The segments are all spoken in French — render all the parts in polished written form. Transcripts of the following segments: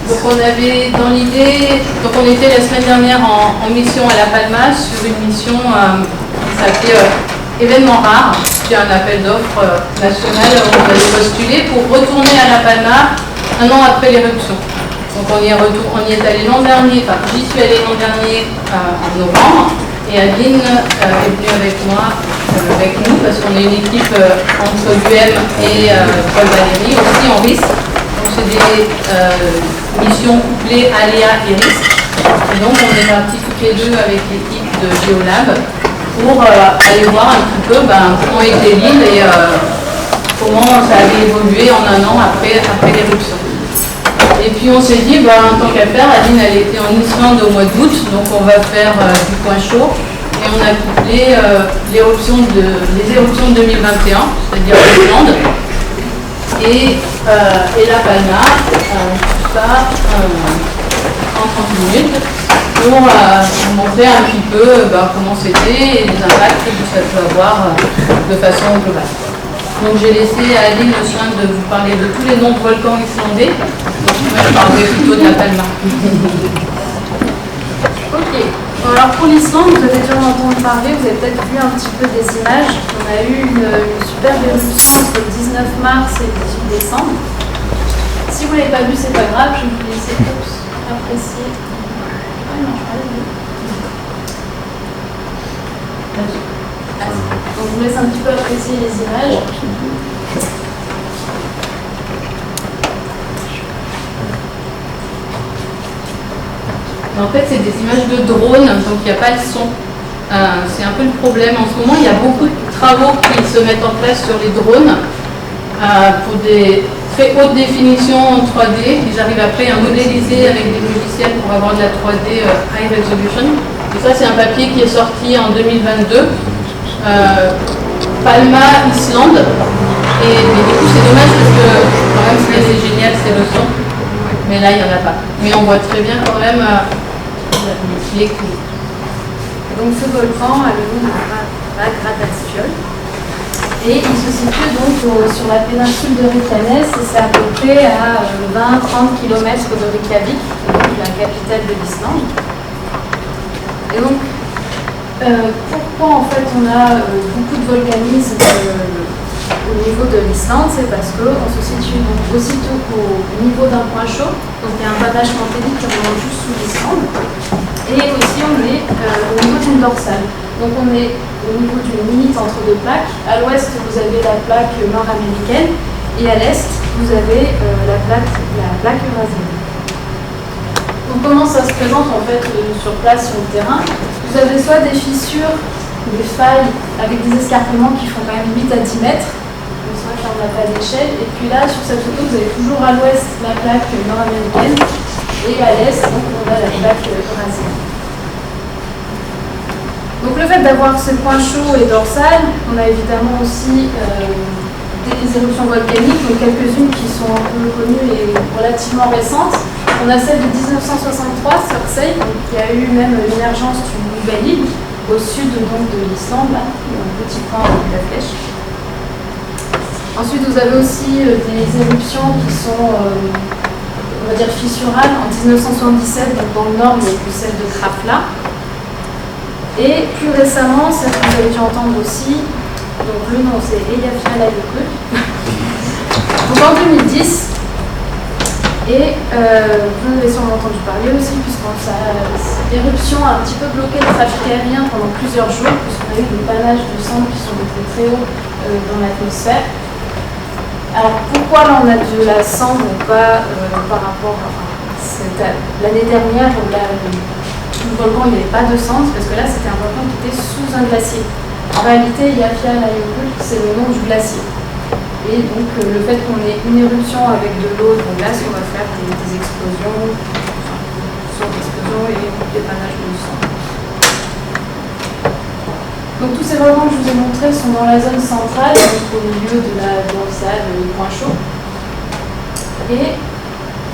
Donc on avait dans l'idée, donc on était la semaine dernière en mission à La Palma sur une mission qui s'appelait Événements rares, qui est un appel d'offres national où on allait postuler pour retourner à La Palma un an après l'éruption. Donc on y est allé l'an dernier, enfin j'y suis allée l'an dernier en novembre, et Adeline est venue avec moi, avec nous, parce qu'on est une équipe entre l'UM et Paul Valéry, aussi en risque. Donc c'est des missions couplées aléas et risques. Et donc on est partis toutes les deux avec l'équipe de Géolab pour aller voir un petit peu comment était l'île et comment ça avait évolué en un an après l'éruption. Et puis on s'est dit, tant qu'à faire, Adeline elle était en Islande au mois d'août, donc on va faire du point chaud. Et on a couplé les éruptions de 2021, c'est-à-dire l'Islande, et La Palma, tout ça en 30 minutes, pour montrer un petit peu comment c'était et les impacts que ça peut avoir de façon globale. Donc j'ai laissé à Adeline le soin de vous parler de tous les noms de volcans islandais. Donc moi je parlerai plutôt de La Palma. Ok. Bon, alors pour l'Islande, vous avez déjà entendu parler, vous avez peut-être vu un petit peu des images. On a eu une superbe éruption entre le 19 mars et le 18 décembre. Si vous ne l'avez pas vu, c'est pas grave, je vais vous laisser tous apprécier. Ah non, donc je vous laisse un petit peu apprécier les images. En fait, c'est des images de drone, donc il n'y a pas le son. C'est un peu le problème. En ce moment, il y a beaucoup de travaux qui se mettent en place sur les drones pour des très haute définition en 3D. Ils arrivent après à modéliser avec des logiciels pour avoir de la 3D high resolution. Et ça, c'est un papier qui est sorti en 2022. Palma, Islande. Mais du coup, c'est dommage parce que quand même, ce qui est génial, c'est le son. Mais là, il n'y en a pas. Mais on voit très bien quand même les clés. Donc ce volcan a le nom de Bagratatiol. Et il se situe donc sur la péninsule de Reykjanes, et c'est à peu près à 20-30 km de Reykjavik, donc la capitale de l'Islande. Et donc, pourquoi en fait on a beaucoup de volcanisme au niveau de l'Islande? C'est parce qu'on se situe donc aussitôt au niveau d'un point chaud, donc il y a un panache mantélique qui remonte juste sous l'Islande, et aussi on est au niveau d'une dorsale. Donc on est au niveau d'une limite entre deux plaques. À l'ouest, vous avez la plaque nord-américaine et à l'est, vous avez la plaque eurasienne. Donc comment ça se présente en fait sur place, sur le terrain? Vous avez soit des fissures, des failles avec des escarpements qui font quand même 8 à 10 mètres, donc c'est vrai qu'on n'a pas d'échelle. Et puis là, sur cette photo, vous avez toujours à l'ouest la plaque nord-américaine et à l'est, donc on a la plaque eurasienne. Donc le fait d'avoir ces points chauds et dorsales, on a évidemment aussi des éruptions volcaniques, donc quelques-unes qui sont un peu connues et relativement récentes. On a celle de 1963, Surtsey, qui a eu même l'émergence d'une nouvelle île au sud donc, de l'Islande, là, un petit point avec la flèche. Ensuite, vous avez aussi des éruptions qui sont, on va dire, fissurales. En 1977, donc dans le nord, il y a eu celle de Krafla. Et plus récemment, celle que vous avez dû entendre aussi, donc le nom c'est Eyjafjallajökull, donc en 2010, et vous en avez sûrement entendu parler aussi, puisque cette éruption a un petit peu bloqué le trafic aérien pendant plusieurs jours, puisqu'on a eu des panaches de cendres qui sont montés très haut dans l'atmosphère. Alors pourquoi là on a de la cendre ou pas par rapport à l'année dernière où le volcan il n'y avait pas de cendre, parce que là c'était un volcan qui était sous un glacier. En réalité, Eyjafjallajökull, c'est le nom du glacier. Et donc le fait qu'on ait une éruption avec de l'eau de glace, on va faire des explosions, sortes d'explosions et des panaches de sang. Donc tous ces volcans que je vous ai montrés sont dans la zone centrale, donc au milieu de la dorsale, le point chaud. Et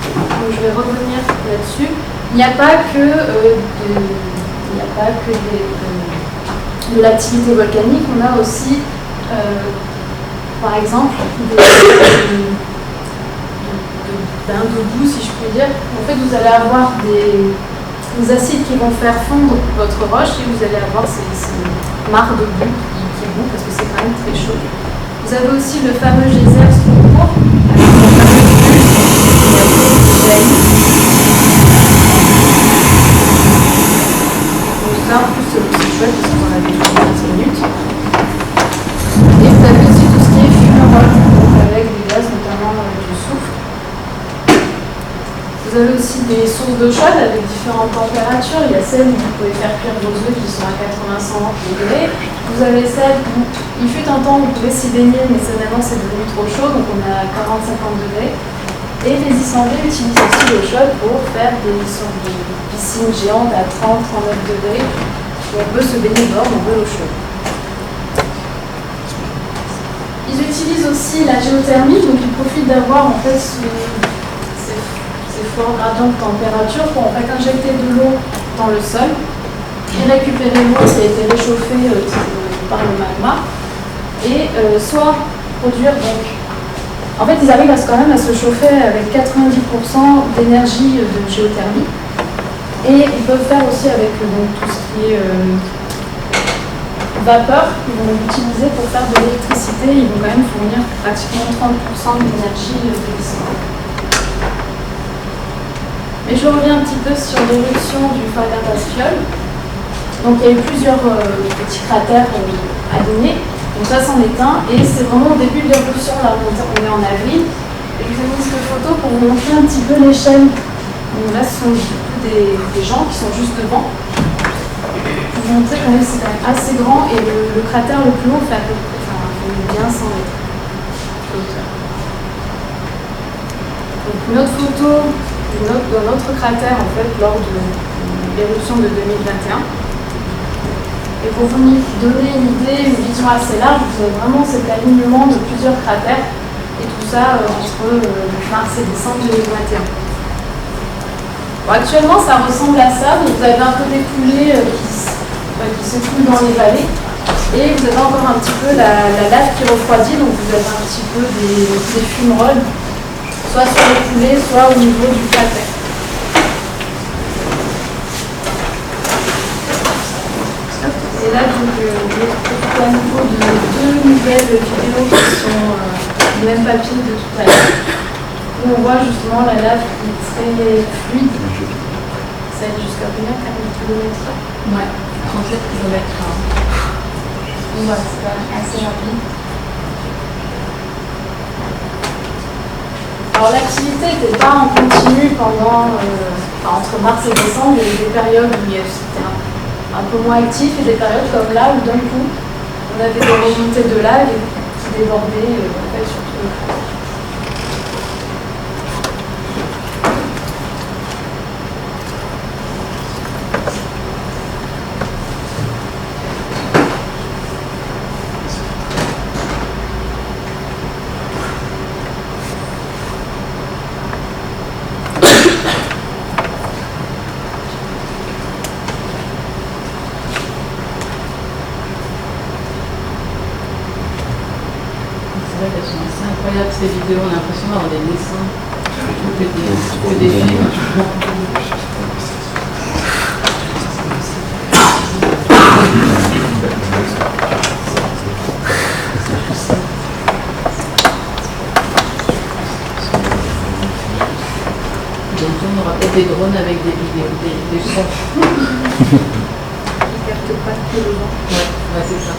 donc, je vais revenir là-dessus. Il n'y a pas que, de l'activité volcanique, on a aussi, par exemple, d'un debout, si je puis dire. En fait, vous allez avoir des acides qui vont faire fondre votre roche et vous allez avoir ces mares de boue qui bout parce que c'est quand même très chaud. Vous avez aussi le fameux geyser Strombourg avec sa fameuse bulle qui jaillit. Donc ça, en plus, c'est chouette parce qu'on en a déjà 15 minutes. Et vous avez aussi tout ce qui est fumerole, donc avec des gaz, notamment du soufre. Vous avez aussi des sources d'eau chaude avec différentes températures. Il y a celles où vous pouvez faire cuire vos œufs qui sont à 80-100 degrés. Vous avez celles où il fut un temps où vous pouvez s'y baigner, mais maintenant c'est devenu trop chaud, donc on est à 40-50 degrés. Et les Islandais utilisent aussi l'eau chaude pour faire des sortes de piscines géantes à 30-39 degrés. Où on peut se baigner dehors dans de l'eau chaude. Ils utilisent aussi la géothermie, donc ils profitent d'avoir en fait ces forts gradients de température pour en fait injecter de l'eau dans le sol et récupérer l'eau qui a été réchauffée par le magma et soit produire donc. En fait, ils arrivent quand même à se chauffer avec 90% d'énergie de géothermie et ils peuvent faire aussi avec donc, tout ce qui est vapeur, ils vont l'utiliser pour faire de l'électricité, ils vont quand même fournir pratiquement 30% de l'énergie de l'Islande. Mais je reviens un petit peu sur l'éruption du Fagradalsfjöll. Donc il y a eu plusieurs petits cratères alignés, donc ça c'en est un, et c'est vraiment au début de l'éruption, là on est en avril, et je vous ai mis cette photo pour vous montrer un petit peu l'échelle. Donc là ce sont des gens qui sont juste devant. Vous montrer quand même c'est quand même assez grand et le cratère le plus haut fait à peu près, bien 100 mètres de hauteur. Donc une autre photo d'un autre cratère en fait lors de l'éruption de 2021. Et pour vous donner une idée, une vision assez large, vous avez vraiment cet alignement de plusieurs cratères et tout ça entre mars et décembre 2021. Bon, actuellement ça ressemble à ça, donc vous avez un peu des coulées qui se coulent dans les vallées et vous avez encore un petit peu la lave qui refroidit, donc vous avez un petit peu des fumerolles soit sur les coulées, soit au niveau du cratère. Et là, je vais profiter à nouveau de deux nouvelles vidéos qui sont du même papier de tout à l'heure, où on voit justement la lave qui est très fluide. Ça va jusqu'à combien, 40 km? Ouais, 37 km. Donc voilà, c'est quand même assez rapide. Alors l'activité n'était pas en continu pendant, entre mars et décembre, il y a eu des périodes où c'était un peu moins actif et des périodes comme là où d'un coup on avait des remontées de lave qui débordaient en fait sur tout le cratère. C'est incroyable ces vidéos, on a l'impression d'avoir des dessins que des films. Donc on aura peut-être des drones avec des vidéos, des sons. Ils captent pas que le vent. Ouais, c'est ça.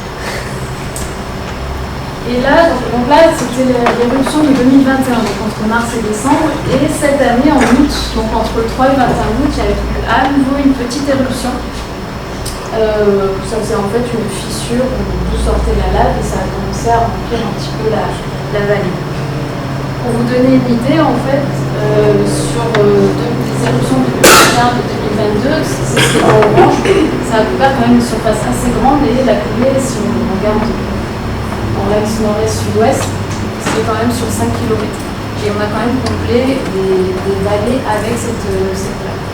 Et là, donc là, c'était l'éruption de 2021, donc entre mars et décembre. Et cette année, en août, donc entre le 3 et le 21 août, il y avait eu à nouveau une petite éruption. Ça faisait en fait une fissure d'où sortait la lave et ça a commencé à remplir un petit peu la vallée. Pour vous donner une idée, en fait, sur les éruptions de 2021 et 2022, c'est ce qui est en orange, ça a couvert quand même une surface assez grande et la coulée, si on regarde dans l'axe nord-est sud-ouest, c'est quand même sur 5 km. Et on a quand même comblé des vallées avec cette lave.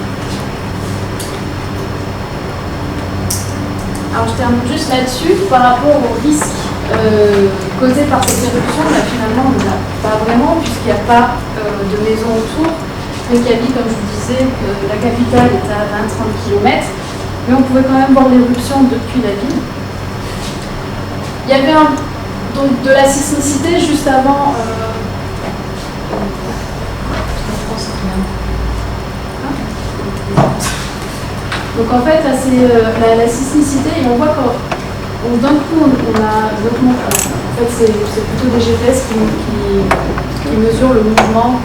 Alors je termine juste là-dessus par rapport au risque causée par cette éruption, là, finalement, on n'a pas vraiment, puisqu'il n'y a pas de maison autour. Reykjavik, comme je vous disais, la capitale est à 20-30 km, mais on pouvait quand même voir l'éruption depuis la ville. Il y avait donc de la sismicité juste avant. Donc en fait, la sismicité, et on voit que d'un coup, on a en fait, c'est plutôt des GPS qui mesurent le mouvement.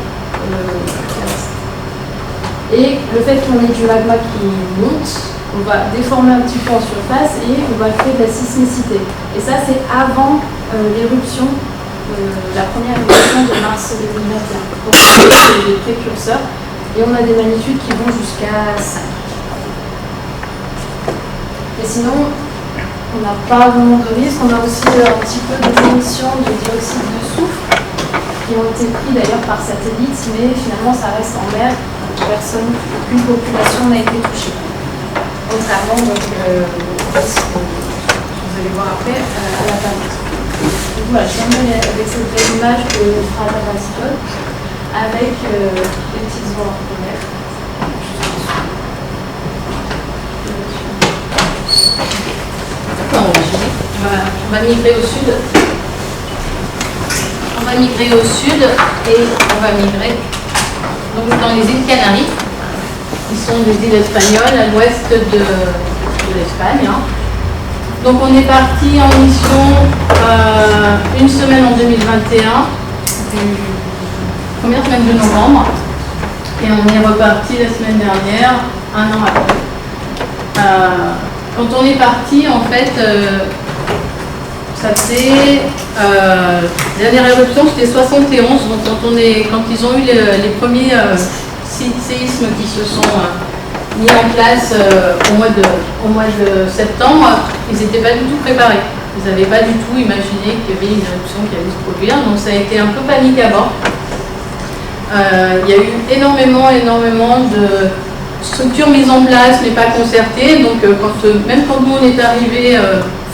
Et le fait qu'on ait du magma qui monte, on va déformer un petit peu en surface et on va créer de la sismicité. Et ça, c'est avant l'éruption, la première éruption de mars 2021. Donc, c'est des précurseurs. Et on a des magnitudes qui vont jusqu'à 5. Et sinon, on n'a pas vraiment de risque. On a aussi un petit peu des émissions de dioxyde de soufre qui ont été pris d'ailleurs par satellite, mais finalement, ça reste en mer. Aucune population n'a été touchée. Contrairement donc, au risque, vous allez voir après, à la planète. Donc voilà, je termine avec cette belle image de Frata Basicol avec les petites voies polaires. On va migrer au sud. On va migrer au sud et on va migrer donc dans les îles Canaries, qui sont des îles espagnoles à l'ouest de l'Espagne. Hein. Donc on est parti en mission une semaine en 2021, première semaine de novembre, et on est reparti la semaine dernière, un an après. Quand on est parti, en fait, ça faisait dernière éruption, c'était 71. Donc quand ils ont eu les premiers séismes qui se sont mis en place au mois de septembre, ils n'étaient pas du tout préparés. Ils n'avaient pas du tout imaginé qu'il y avait une éruption qui allait se produire. Donc ça a été un peu panique à bord. Il y a eu énormément de structures mises en place, mais pas concertées. Donc même quand nous on est arrivé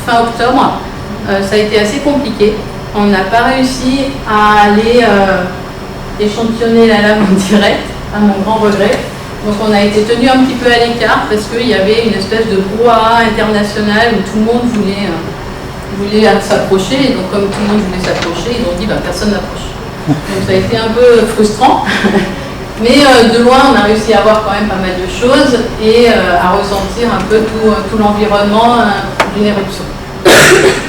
fin octobre, ça a été assez compliqué. On n'a pas réussi à aller échantillonner la lave en direct, à mon grand regret. Donc on a été tenu un petit peu à l'écart parce qu'il y avait une espèce de brouhaha international où tout le monde voulait s'approcher. Et donc comme tout le monde voulait s'approcher, ils ont dit personne n'approche. Donc ça a été un peu frustrant. Mais de loin, on a réussi à voir quand même pas mal de choses et à ressentir un peu tout l'environnement d'une éruption.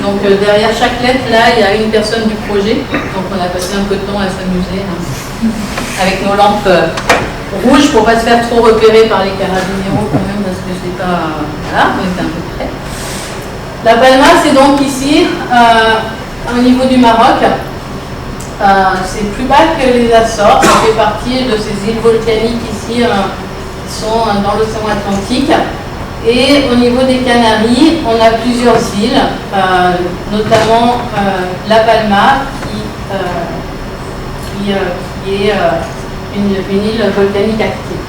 Donc derrière chaque lettre, là, il y a une personne du projet. Donc on a passé un peu de temps à s'amuser avec nos lampes rouges pour ne pas se faire trop repérer par les carabiniers quand même, parce que c'est pas... Voilà, on était un peu près. La Palma, c'est donc ici, au niveau du Maroc. C'est plus bas que les Açores, ça fait partie de ces îles volcaniques ici qui sont dans l'océan Atlantique. Et au niveau des Canaries, on a plusieurs îles, notamment La Palma, qui est une île volcanique active.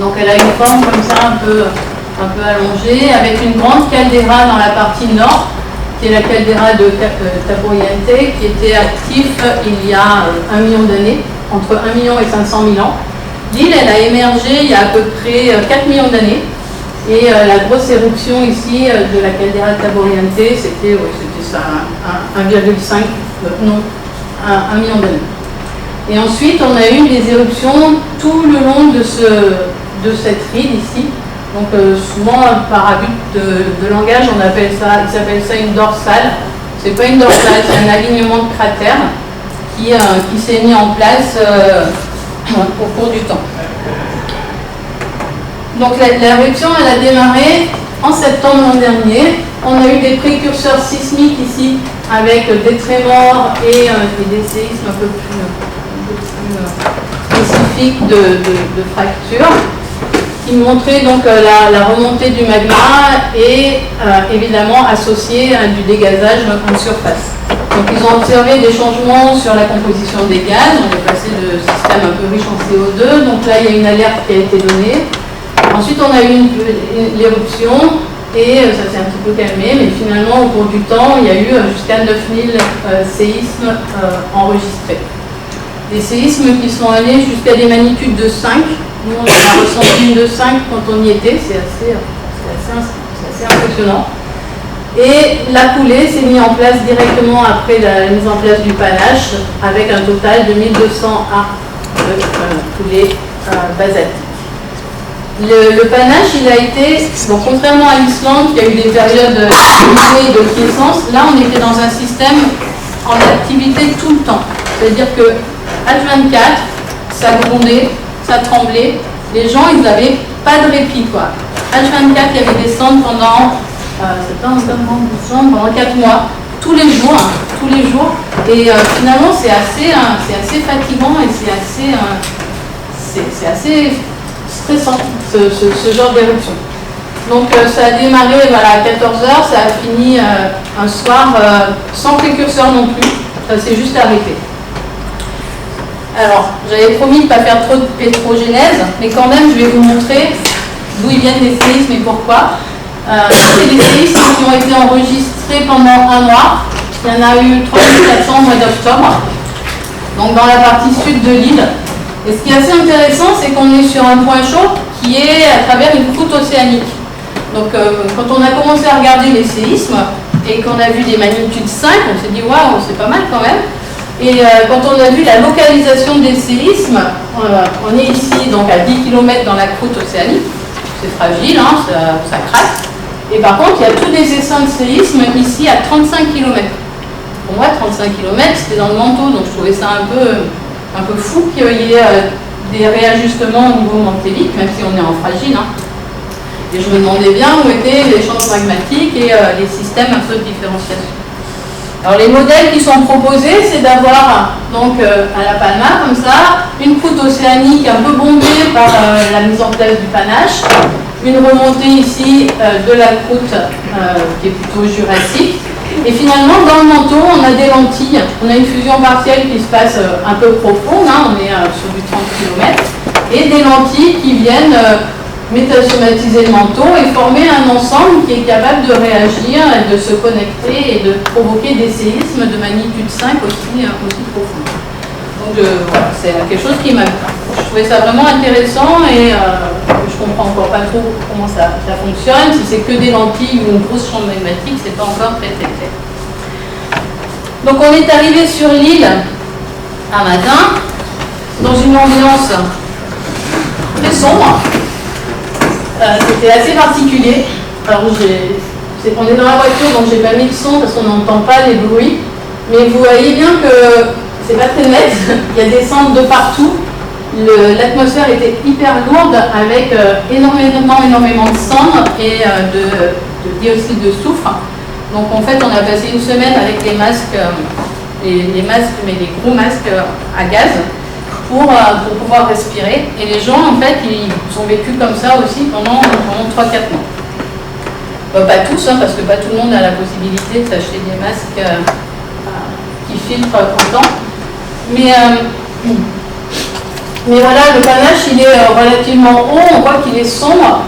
Donc elle a une forme comme ça un peu allongée, avec une grande caldeira dans la partie nord, qui est la caldeira de Taburiente, qui était active il y a 1 million d'années, entre 1 million et 500 000 ans. L'île, elle a émergé il y a à peu près 4 millions d'années. Et la grosse éruption ici de la caldeira de Taburiente, c'était ça, 1,5 million d'années. Et ensuite, on a eu des éruptions tout le long de cette île ici. Donc souvent, par abus de langage, ils s'appelle ça une dorsale. C'est pas une dorsale, c'est un alignement de cratères qui s'est mis en place au cours du temps. Donc l'éruption, elle a démarré en septembre l'an dernier. On a eu des précurseurs sismiques ici, avec des trémors et des séismes un peu plus spécifiques de fractures, qui montraient donc la remontée du magma et évidemment associée à du dégazage en surface. Donc ils ont observé des changements sur la composition des gaz. On est passé de système un peu riche en CO2. Donc là, il y a une alerte qui a été donnée. Ensuite, on a eu l'éruption Et ça s'est un petit peu calmé, mais finalement, au cours du temps, il y a eu jusqu'à 9000 séismes enregistrés. Des séismes qui sont allés jusqu'à des magnitudes de 5. Nous, on a ressenti une de 5 quand on y était, c'est assez impressionnant. Et la coulée s'est mise en place directement après la mise en place du panache, avec un total de 1200 arcs de coulée basaltique. Le panache, il a été, bon, contrairement à l'Islande, qui a eu des périodes de de quiescence, là on était dans un système en activité tout le temps. C'est-à-dire que H24, ça grondait, ça tremblait, les gens ils n'avaient pas de répit quoi. H24, il y avait des cendres pendant pendant 4 mois, tous les jours, et finalement c'est assez fatigant et c'est assez stressant ce genre d'éruption. Donc ça a démarré à 14h, ça a fini un soir sans précurseur non plus, ça s'est juste arrêté. Alors, j'avais promis de ne pas faire trop de pétrogénèse, mais quand même je vais vous montrer d'où ils viennent les séismes et pourquoi. C'est des séismes qui ont été enregistrés pendant un mois. Il y en a eu 3400 au mois d'octobre, donc dans la partie sud de l'île. Et ce qui est assez intéressant, c'est qu'on est sur un point chaud qui est à travers une croûte océanique. Donc quand on a commencé à regarder les séismes et qu'on a vu des magnitudes 5, on s'est dit waouh, c'est pas mal quand même. Et quand on a vu la localisation des séismes, on est ici donc à 10 km dans la croûte océanique. C'est fragile, hein, ça craque. Et par contre, il y a tous des essaims de séisme ici à 35 km. Pour moi, 35 km, c'était dans le manteau, donc je trouvais ça un peu fou qu'il y ait des réajustements au niveau mantélique, même si on est en fragile. Hein. Et je me demandais bien où étaient les champs magmatiques et les systèmes un peu de différenciation. Alors les modèles qui sont proposés, c'est d'avoir donc à La Palma, comme ça, une croûte océanique un peu bombée par la mise en place du panache, une remontée ici de la croûte qui est plutôt jurassique, et finalement dans le manteau on a des lentilles, on a une fusion partielle qui se passe un peu profonde, hein, on est sur du 30 km, et des lentilles qui viennent métasomatiser le manteau et former un ensemble qui est capable de réagir, et de se connecter et de provoquer des séismes de magnitude 5 aussi profonds. Donc voilà, c'est quelque chose qui m'a... Je trouvais ça vraiment intéressant et je comprends encore pas trop comment ça fonctionne. Si c'est que des lentilles ou une grosse chambre magmatique, c'est pas encore très clair. Donc on est arrivé sur l'île un matin, dans une ambiance très sombre. C'était assez particulier. Alors on est dans la voiture, donc j'ai pas mis de son parce qu'on n'entend pas les bruits. Mais vous voyez bien que c'est pas très net. Il y a des cendres de partout. L'atmosphère était hyper lourde avec énormément de cendres et de dioxyde de soufre. Donc en fait, on a passé une semaine avec les masques, mais les gros masques à gaz. Pour pouvoir respirer. Et les gens, en fait, ils ont vécu comme ça aussi pendant 3-4 mois. Pas tous, hein, parce que pas tout le monde a la possibilité de s'acheter des masques qui filtrent autant. Mais voilà, le panache, il est relativement haut, on voit qu'il est sombre.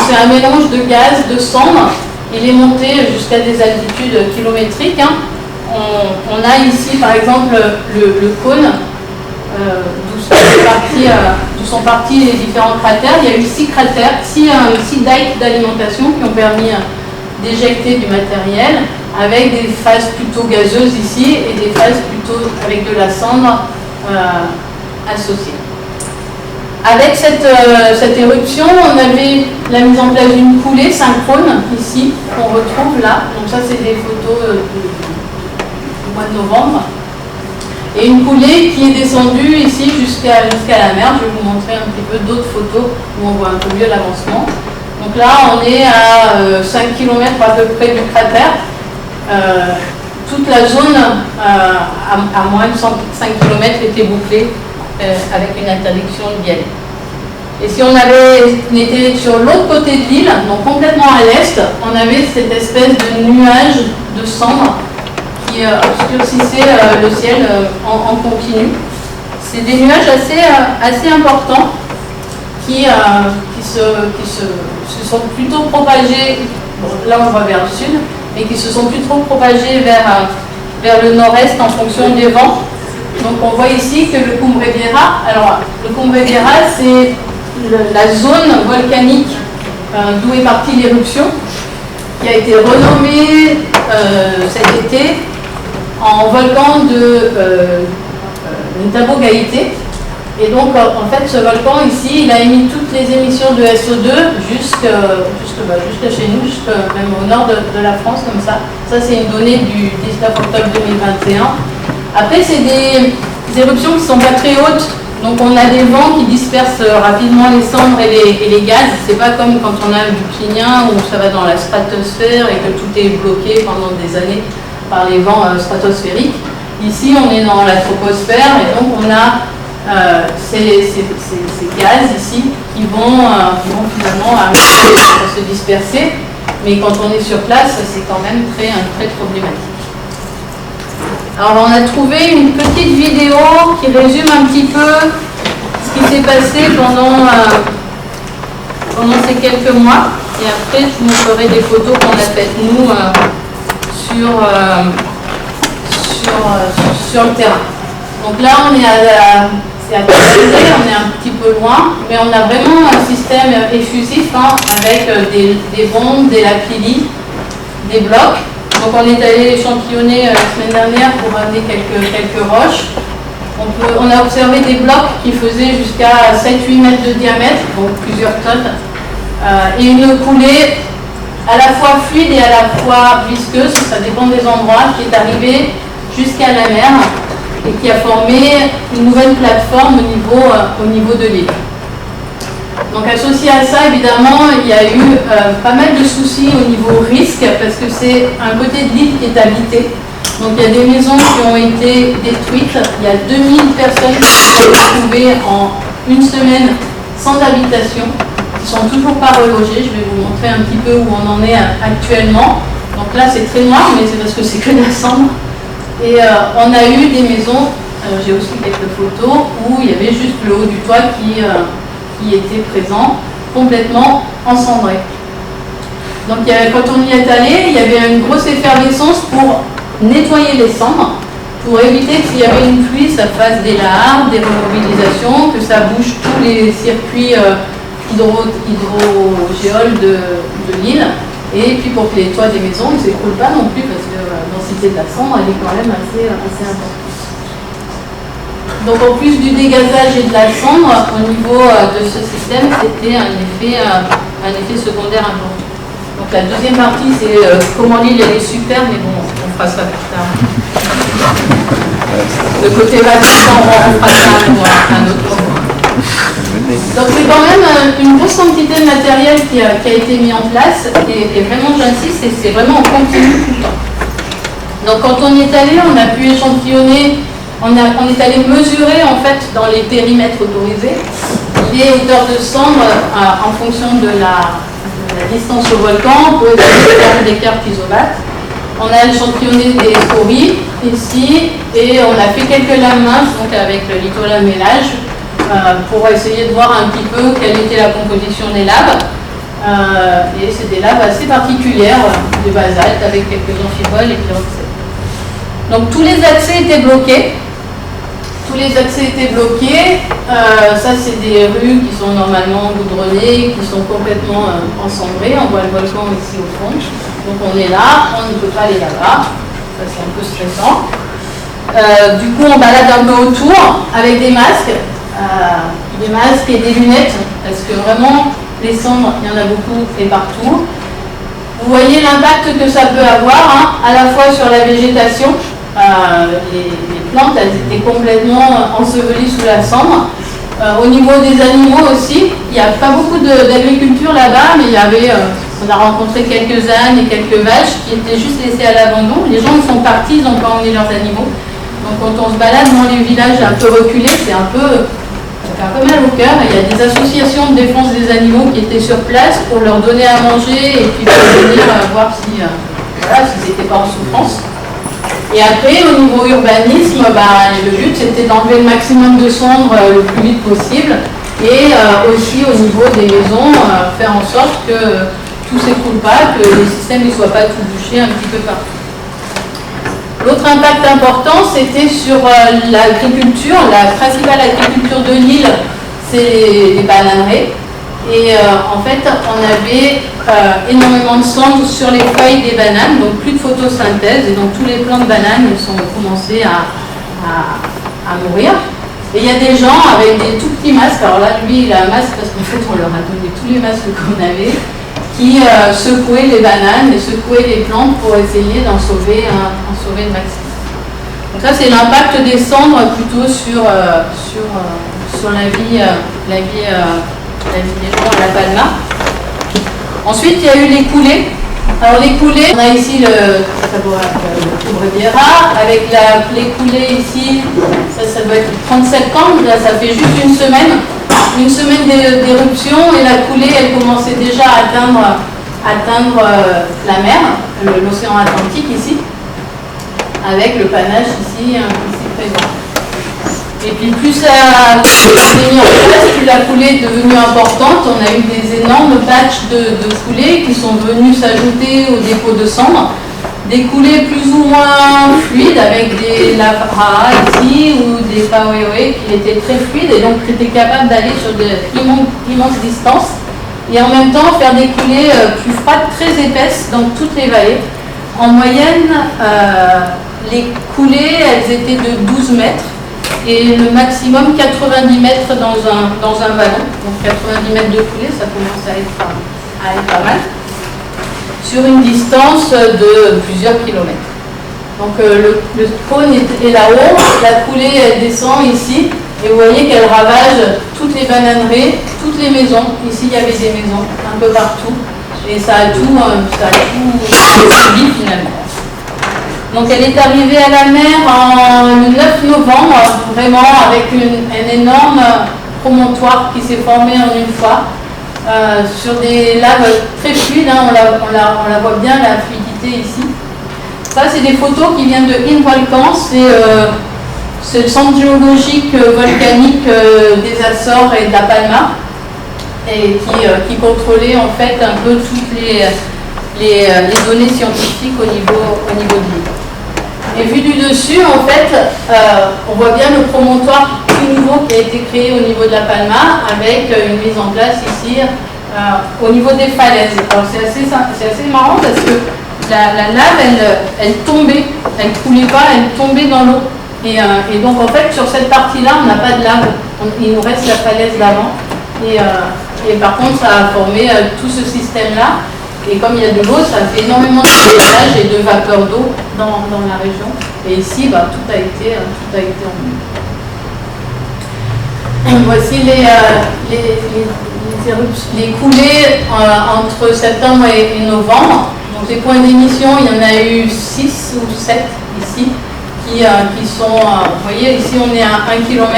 C'est un mélange de gaz, de cendres. Il est monté jusqu'à des altitudes kilométriques. Hein. On a ici, par exemple, le cône. D'où sont partis les différents cratères. Il y a eu 6 cratères, 6 dikes d'alimentation qui ont permis d'éjecter du matériel avec des phases plutôt gazeuses ici et des phases plutôt avec de la cendre associée. Avec cette éruption, on avait la mise en place d'une coulée synchrone ici, qu'on retrouve là. Donc ça, c'est des photos du mois de novembre. Et une coulée qui est descendue ici jusqu'à la mer. Je vais vous montrer un petit peu d'autres photos où on voit un peu mieux l'avancement. Donc là, on est à 5 km à peu près du cratère. Toute la zone à moins de 5 km était bouclée avec une interdiction d'y aller. Et si on était sur l'autre côté de l'île, donc complètement à l'est, on avait cette espèce de nuage de cendres qui obscurcissait le ciel en continu. C'est des nuages assez importants qui se sont plutôt propagés bon, là on voit vers le sud, mais qui se sont plus trop propagés vers le nord-est en fonction des vents. Donc on voit ici que le Cumbre Vieja, alors le Cumbre Vieja c'est la zone volcanique d'où est partie l'éruption, qui a été renommée cet été en volcan de Ntabo-Gaïté. Et donc en fait ce volcan ici, il a émis toutes les émissions de SO2 jusque chez nous, jusque même au nord de la France comme ça. Ça c'est une donnée du 19 octobre 2021. Après c'est des éruptions qui ne sont pas très hautes. Donc on a des vents qui dispersent rapidement les cendres et les gaz. C'est pas comme quand on a du clinien où ça va dans la stratosphère et que tout est bloqué pendant des années par les vents stratosphériques. Ici on est dans la troposphère et donc on a ces gaz ici qui vont finalement arriver à se disperser. Mais quand on est sur place, c'est quand même très problématique. Alors on a trouvé une petite vidéo qui résume un petit peu ce qui s'est passé pendant ces quelques mois. Et après je vous montrerai des photos qu'on a faites nous sur le terrain. Donc là on est c'est actualisé, on est un petit peu loin, mais on a vraiment un système effusif avec des bombes, des lapillis, des blocs. Donc on est allé échantillonner la semaine dernière pour amener quelques roches. On a observé des blocs qui faisaient jusqu'à 7-8 mètres de diamètre, donc plusieurs tonnes, et une coulée à la fois fluide et à la fois visqueuse, ça dépend des endroits, qui est arrivée jusqu'à la mer et qui a formé une nouvelle plateforme au niveau de l'île. Donc associé à ça, évidemment, il y a eu pas mal de soucis au niveau risque, parce que c'est un côté de l'île qui est habité. Donc il y a des maisons qui ont été détruites, il y a 2000 personnes qui se sont retrouvées en une semaine sans habitation, qui ne sont toujours pas relogées. Je vais vous montrer un petit peu où on en est actuellement. Donc là c'est très noir, mais c'est parce que c'est que de la cendre. Et on a eu des maisons, j'ai aussi quelques photos, où il y avait juste le haut du toit qui était présent, complètement encendré. Donc quand on y est allé, il y avait une grosse effervescence pour nettoyer les cendres, pour éviter que s'il y avait une pluie, ça fasse des laves, des remobilisations, que ça bouge tous les circuits hydrogéoles de l'île, et puis pour que les toits des maisons ne s'écroulent pas non plus, parce que la densité de la cendre, elle est quand même assez importante. Donc en plus du dégazage et de la cendre, au niveau de ce système, c'était un effet secondaire important. Donc la deuxième partie, c'est comment l'île est super, mais bon, on fera ça plus tard. Le côté vacances, on fera ça à un autre moment. Donc c'est quand même une grosse quantité de matériel qui a été mis en place, et vraiment j'insiste, c'est vraiment en continu tout le temps. Donc quand on y est allé, on a pu échantillonner. On est allé mesurer en fait dans les périmètres autorisés les hauteurs de cendre en fonction de la distance au volcan pour évaluer des cartes isolates. On a échantillonné des scories ici et on a fait quelques lames minces donc avec le litholamellage pour essayer de voir un petit peu quelle était la composition des laves. Et c'est des laves assez particulières de basalte avec quelques amphiboles et pyroxènes. Donc tous les accès étaient bloqués. Ça c'est des rues qui sont normalement goudronnées, qui sont complètement encendrées. On voit le volcan ici au fond. Donc on est là, on ne peut pas aller là-bas. Ça c'est un peu stressant. Du coup on balade un peu autour avec des masques et des lunettes, parce que vraiment les cendres, il y en a beaucoup et partout. Vous voyez l'impact que ça peut avoir, à la fois sur la végétation. Les plantes, elles étaient complètement ensevelies sous la cendre. Au niveau des animaux aussi, il n'y a pas beaucoup d'agriculture là-bas, mais on a rencontré quelques ânes et quelques vaches qui étaient juste laissées à l'abandon. Les gens ils sont partis, ils n'ont pas emmené leurs animaux. Donc quand on se balade dans les villages un peu reculés, ça fait un peu mal au cœur. Il y a des associations de défense des animaux qui étaient sur place pour leur donner à manger et puis pour venir voir s'ils n'étaient pas en souffrance. Et après, au niveau urbanisme, le but c'était d'enlever le maximum de cendres le plus vite possible et aussi au niveau des maisons, faire en sorte que tout ne s'écroule pas, que les systèmes ne soient pas tout bouchés un petit peu partout. L'autre impact important, c'était sur l'agriculture. La principale agriculture de l'île, c'est les bananeraies. Et en fait, on avait énormément de cendres sur les feuilles des bananes, donc plus de photosynthèse, et donc tous les plants de bananes sont commencé à mourir. Et il y a des gens avec des tout petits masques, alors là, lui, il a un masque parce qu'en fait, on leur a donné tous les masques qu'on avait, qui secouaient les bananes et secouaient les plantes pour essayer d'en sauver le maximum. Donc ça, c'est l'impact des cendres plutôt sur la vie des gens à La Palma. Ensuite, il y a eu les coulées. Alors les coulées, on a ici le Riviera, avec les coulées ici, ça doit être le 30 septembre, là, ça fait juste une semaine d'éruption, et la coulée, elle commençait déjà à atteindre la mer, l'océan Atlantique ici, avec le panache ici présent. Et puis plus ça s'est mis en place, plus la coulée est devenue importante. On a eu des énormes patchs de coulées qui sont venus s'ajouter aux dépôts de cendres. Des coulées plus ou moins fluides avec des lavras ici ou des paoeoe qui étaient très fluides et donc qui étaient capables d'aller sur d'immenses distances. Et en même temps faire des coulées plus froides, très épaisses dans toutes les vallées. En moyenne, les coulées, elles étaient de 12 mètres. Et le maximum 90 mètres dans un vallon. Donc 90 mètres de coulée, ça commence à être pas mal. Sur une distance de plusieurs kilomètres. Donc le cône est là-haut, la coulée elle descend ici, et vous voyez qu'elle ravage toutes les bananeraies, toutes les maisons. Ici il y avait des maisons un peu partout, et ça a tout subi finalement. Donc elle est arrivée à la mer le 9 novembre, vraiment avec un énorme promontoire qui s'est formé en une fois, sur des laves très fluides, hein, on la voit bien, la fluidité ici. Ça c'est des photos qui viennent de INVolcan, c'est le centre géologique volcanique des Açores et de La Palma, et qui contrôlait en fait un peu toutes les données scientifiques au niveau de l'île. Et vu du dessus, en fait, on voit bien le promontoire tout nouveau qui a été créé au niveau de La Palma, avec une mise en place ici au niveau des falaises. Alors c'est assez marrant parce que la lave, elle tombait, elle ne coulait pas, elle tombait dans l'eau. Et donc en fait, sur cette partie-là, on n'a pas de lave, il nous reste la falaise d'avant. Et par contre, ça a formé tout ce système-là. Et comme il y a de l'eau, ça fait énormément de dégagage et de vapeur d'eau dans la région. Et ici, tout a été en voici les coulées entre septembre et novembre. Donc les points d'émission, il y en a eu 6 ou 7 ici qui sont, vous voyez, ici on est à 1 km.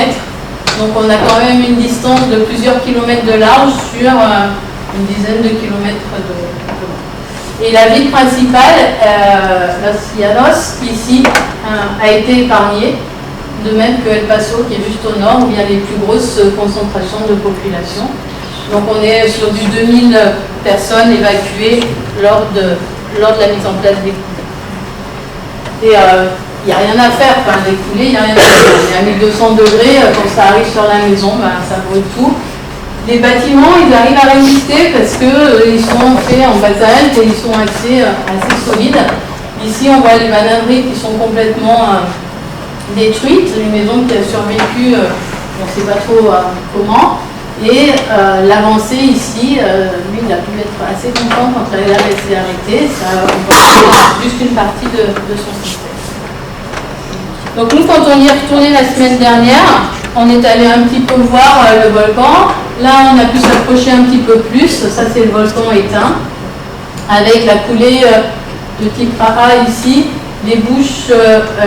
Donc on a quand même une distance de plusieurs kilomètres de large sur une dizaine de kilomètres de long. Et la ville principale, Los Llanos, ici, a été épargnée, de même que El Paso, qui est juste au nord, où il y a les plus grosses concentrations de population. Donc on est sur du 2000 personnes évacuées lors de la mise en place des coulées. Et il n'y a rien à faire, des coulées, il n'y a rien à faire. Il y a 1200 degrés, quand ça arrive sur la maison, ça brûle tout. Les bâtiments, ils arrivent à résister parce qu'ils sont faits en basalte et ils sont assez solides. Ici, on voit les bananeries qui sont complètement détruites. Une maison qui a survécu, on ne sait pas trop comment. Et l'avancée ici, lui, il a pu être assez content quand la lave s'est arrêtée. Ça a juste une partie de son système. Donc nous, quand on y est retourné la semaine dernière, on est allé un petit peu voir le volcan. Là, on a pu s'approcher un petit peu plus. Ça, c'est le volcan éteint, avec la coulée de Tikraha ici, les bouches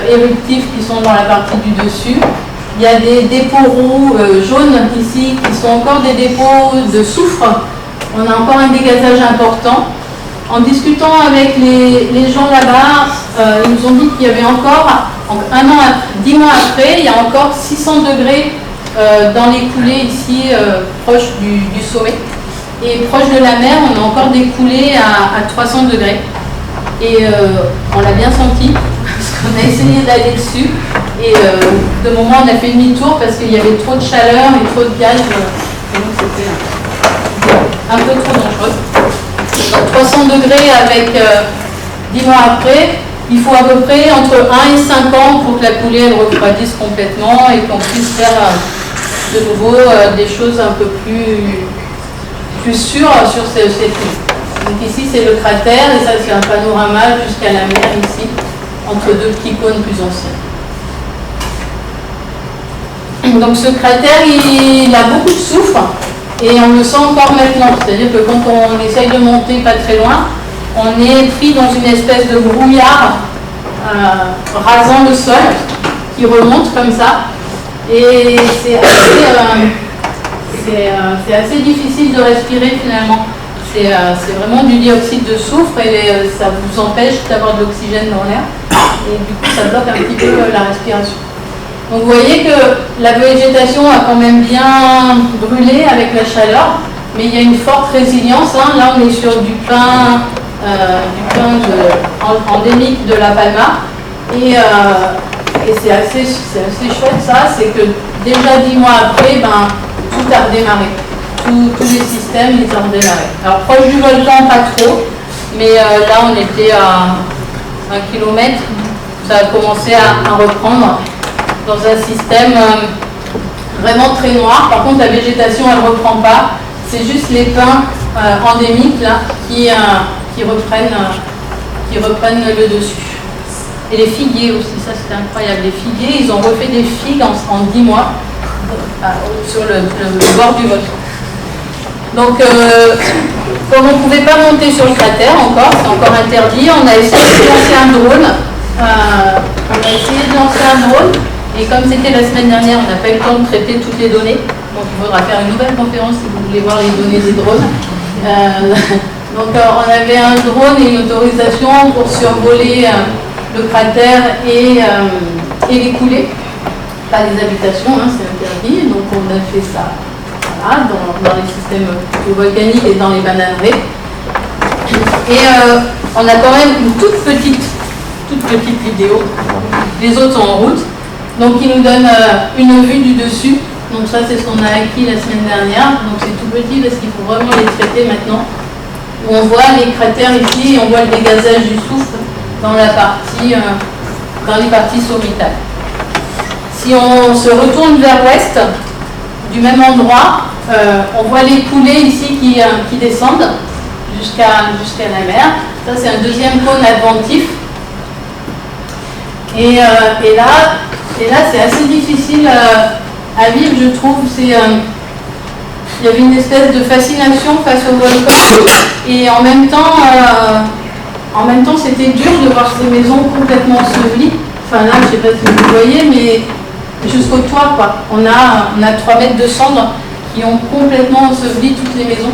éruptives qui sont dans la partie du dessus. Il y a des dépôts roux jaunes ici, qui sont encore des dépôts de soufre. On a encore un dégazage important. En discutant avec les gens là-bas, ils nous ont dit qu'il y avait encore, 10 mois après, il y a encore 600 degrés dans les coulées ici, proches du sommet. Et proche de la mer, on a encore des coulées à 300 degrés. Et on l'a bien senti, parce qu'on a essayé d'aller dessus. Et de moment, on a fait demi-tour parce qu'il y avait trop de chaleur et trop de gaz. Et donc, c'était un peu trop dangereux. Donc, 300 degrés avec 10 mois après, il faut à peu près entre 1 et 5 ans pour que la coulée elle refroidisse complètement et qu'on puisse faire de nouveau des choses un peu plus sûres sur ces coules. Donc ici c'est le cratère et ça c'est un panorama jusqu'à la mer ici, entre deux petits cônes plus anciens. Donc ce cratère il a beaucoup de soufre et on le sent encore maintenant, c'est-à-dire que quand on essaye de monter pas très loin, on est pris dans une espèce de brouillard rasant le sol qui remonte comme ça et c'est assez difficile de respirer finalement. C'est vraiment du dioxyde de soufre et ça vous empêche d'avoir de l'oxygène dans l'air et du coup ça bloque un petit peu la respiration. Donc vous voyez que la végétation a quand même bien brûlé avec la chaleur, mais il y a une forte résilience. Hein. Là on est sur du pin endémique de la Palma et c'est assez chouette ça, c'est que déjà 10 mois après, tout a redémarré. Tous les systèmes ils ont redémarré. Alors proche du volcan pas trop, mais là on était à 1 kilomètre, ça a commencé à reprendre dans un système vraiment très noir. Par contre la végétation elle ne reprend pas, c'est juste les pins endémiques là qui reprennent le dessus. Et les figuiers aussi, ça c'était incroyable. Les figuiers, ils ont refait des figues en 10 mois sur le bord du volcan. Donc, comme on ne pouvait pas monter sur le cratère encore, c'est encore interdit, on a essayé de lancer un drone. Et comme c'était la semaine dernière, on n'a pas eu le temps de traiter toutes les données. Donc il faudra faire une nouvelle conférence si vous voulez voir les données des drones. Donc on avait un drone et une autorisation pour survoler le cratère et les coulées, pas les habitations, hein, c'est interdit. Donc on a fait ça voilà, dans les systèmes volcaniques et dans les bananeraies. Et on a quand même une toute petite vidéo. Les autres sont en route. Donc il nous donne une vue du dessus. Donc ça c'est ce qu'on a acquis la semaine dernière. Donc c'est tout petit parce qu'il faut vraiment les traiter maintenant. On voit les cratères ici et on voit le dégazage du soufre dans les parties sommitales. Si on se retourne vers l'ouest, du même endroit, on voit les coulées ici qui descendent jusqu'à la mer. Ça c'est un deuxième cône adventif. Et là c'est assez difficile à vivre, je trouve. Il y avait une espèce de fascination face au volcan et en même temps c'était dur de voir ces maisons complètement ensevelies. Enfin là, je ne sais pas si vous voyez, mais jusqu'au toit, quoi. On a 3 mètres de cendres qui ont complètement enseveli toutes les maisons.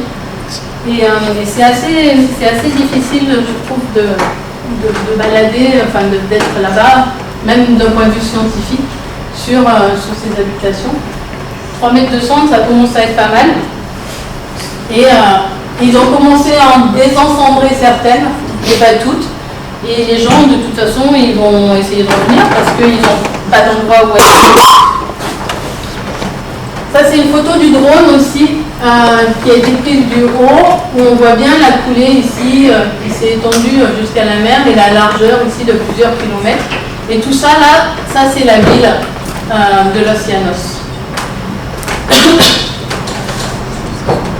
Et c'est assez difficile, je trouve, de balader, enfin d'être là-bas, même d'un point de vue scientifique, sur ces habitations. 3 mètres de cendre, ça commence à être pas mal. Et ils ont commencé à en désencombrer certaines, mais pas toutes. Et les gens, de toute façon, ils vont essayer de revenir parce qu'ils n'ont pas d'endroit où aller. Ça, c'est une photo du drone aussi, qui a été prise du haut, où on voit bien la coulée ici, qui s'est étendue jusqu'à la mer, et la largeur ici de plusieurs kilomètres. Et tout ça, là, ça c'est la ville de Los Llanos.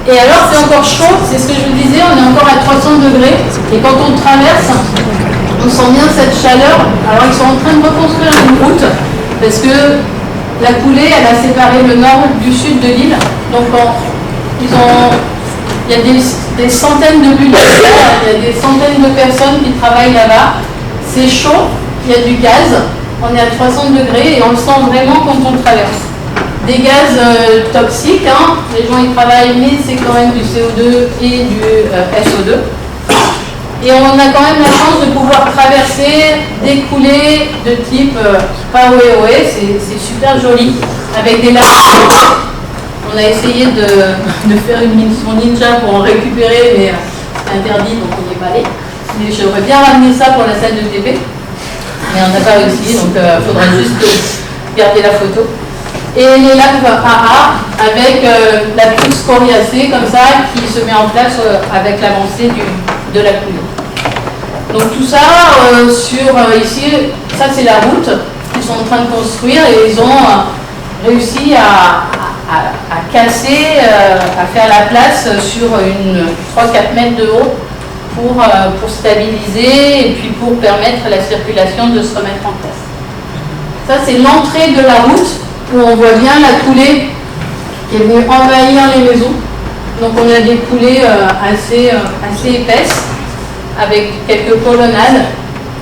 Et alors c'est encore chaud, c'est ce que je vous disais, on est encore à 300 degrés et quand on traverse, on sent bien cette chaleur. Alors ils sont en train de reconstruire une route parce que la coulée elle a séparé le nord du sud de l'île. Donc il y a des centaines de bulles, il y a des centaines de personnes qui travaillent là-bas. C'est chaud, il y a du gaz, on est à 300 degrés et on le sent vraiment quand on traverse. Des gaz toxiques, hein. Les gens y travaillent, mais c'est quand même du CO2 et du SO2. Et on a quand même la chance de pouvoir traverser des coulées de type Paoeoe, c'est super joli, avec des lacs. On a essayé de faire une mission ninja pour en récupérer, mais c'est interdit, donc on n'y est pas allé. Mais j'aurais bien ramené ça pour la salle de TP, mais on n'a pas réussi, donc il faudra juste garder la photo. Et les lacs AA avec la pousse coriacée comme ça qui se met en place avec l'avancée de la coulée. Donc tout ça ici, ça c'est la route qu'ils sont en train de construire et ils ont réussi à casser, à faire la place sur une 3-4 mètres de haut pour stabiliser et puis pour permettre à la circulation de se remettre en place. Ça c'est l'entrée de la route où on voit bien la coulée qui est venue envahir les maisons. Donc on a des coulées assez épaisses avec quelques colonnades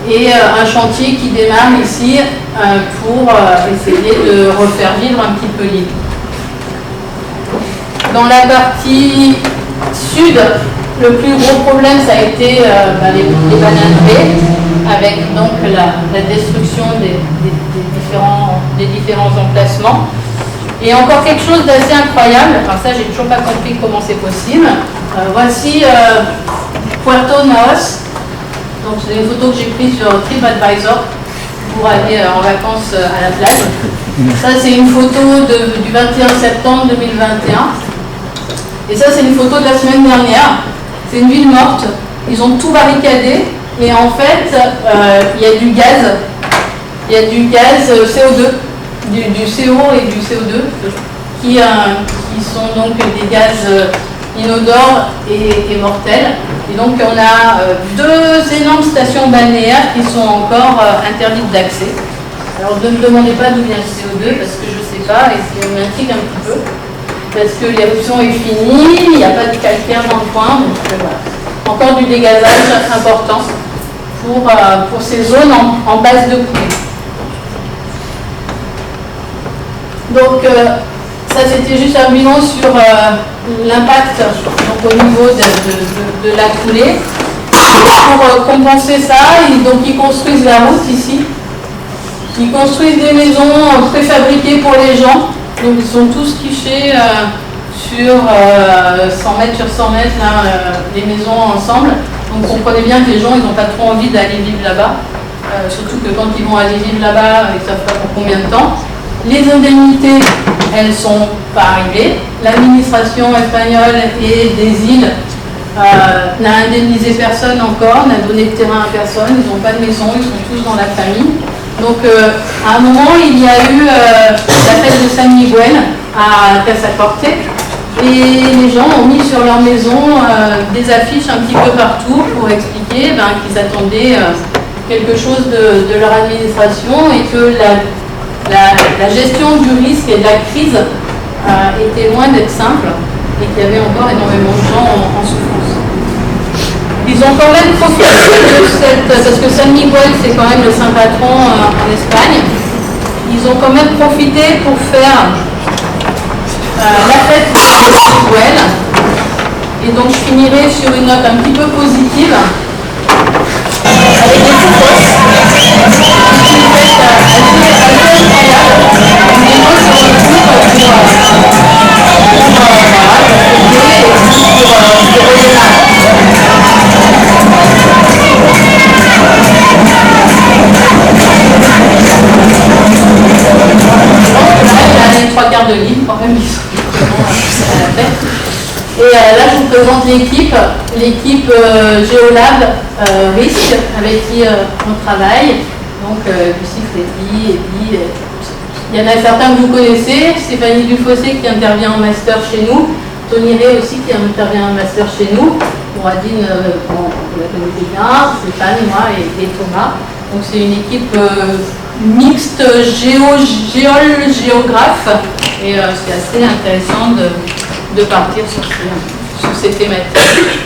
et un chantier qui démarre ici pour essayer de refaire vivre un petit peu l'île. Dans la partie sud, le plus gros problème ça a été les bananeraies avec donc la destruction des différents emplacements. Et encore quelque chose d'assez incroyable, enfin ça j'ai toujours pas compris comment c'est possible. Voici Puerto Naos, donc c'est une photo que j'ai prise sur TripAdvisor pour aller en vacances à la plage. Ça c'est une photo du 21 septembre 2021. Et ça c'est une photo de la semaine dernière. C'est une ville morte, ils ont tout barricadé et en fait il y a du gaz. Il y a du gaz CO2, du CO et du CO2 qui sont donc des gaz inodores et mortels. Et donc on a deux énormes stations balnéaires qui sont encore interdites d'accès. Alors ne me demandez pas d'où vient le CO2 parce que je ne sais pas et ça m'intrigue un petit peu. Parce que l'éruption est finie, il n'y a pas de calcaire dans le coin, donc voilà. Encore du dégazage important pour ces zones en base de coulée. Donc ça c'était juste un bilan sur l'impact au niveau de la coulée. Pour compenser ça, ils construisent la route ici. Ils construisent des maisons préfabriquées pour les gens. Donc ils sont tous quichés sur 100 mètres sur 100 mètres, les maisons ensemble. Donc comprenez bien que les gens ils n'ont pas trop envie d'aller vivre là-bas. Surtout que quand ils vont aller vivre là-bas, ils ne savent pas pour combien de temps. Les indemnités, elles ne sont pas arrivées. L'administration espagnole et des îles n'a indemnisé personne encore, n'a donné de terrain à personne, ils n'ont pas de maison, ils sont tous dans la famille. Donc à un moment, il y a eu la fête de San Miguel à Casacorte et les gens ont mis sur leur maison des affiches un petit peu partout pour expliquer qu'ils attendaient quelque chose de leur administration et que la gestion du risque et de la crise était loin d'être simple et qu'il y avait encore énormément de gens en souffrance. Ils ont quand même profité de parce que San Miguel c'est quand même le saint patron en Espagne, ils ont quand même profité pour faire la fête de San Miguel. Et donc je finirai sur une note un petit peu positive avec des photos. C'est une fête assez incroyable. Et moi je me retrouve pour les 3 quarts de l'île quand même, ils sont à la fête. Et là je vous présente l'équipe Géolab Risque avec qui on travaille. Donc Lucie Freddy, Eddie, il y en a certains que vous connaissez, Stéphanie Dufossé qui intervient en master chez nous, Tony Ray aussi qui intervient en master chez nous, Adine, vous la connaissez bien, Stéphane, moi et Thomas. Donc c'est une équipe mixte géographe et c'est assez intéressant de partir sur ces thématiques.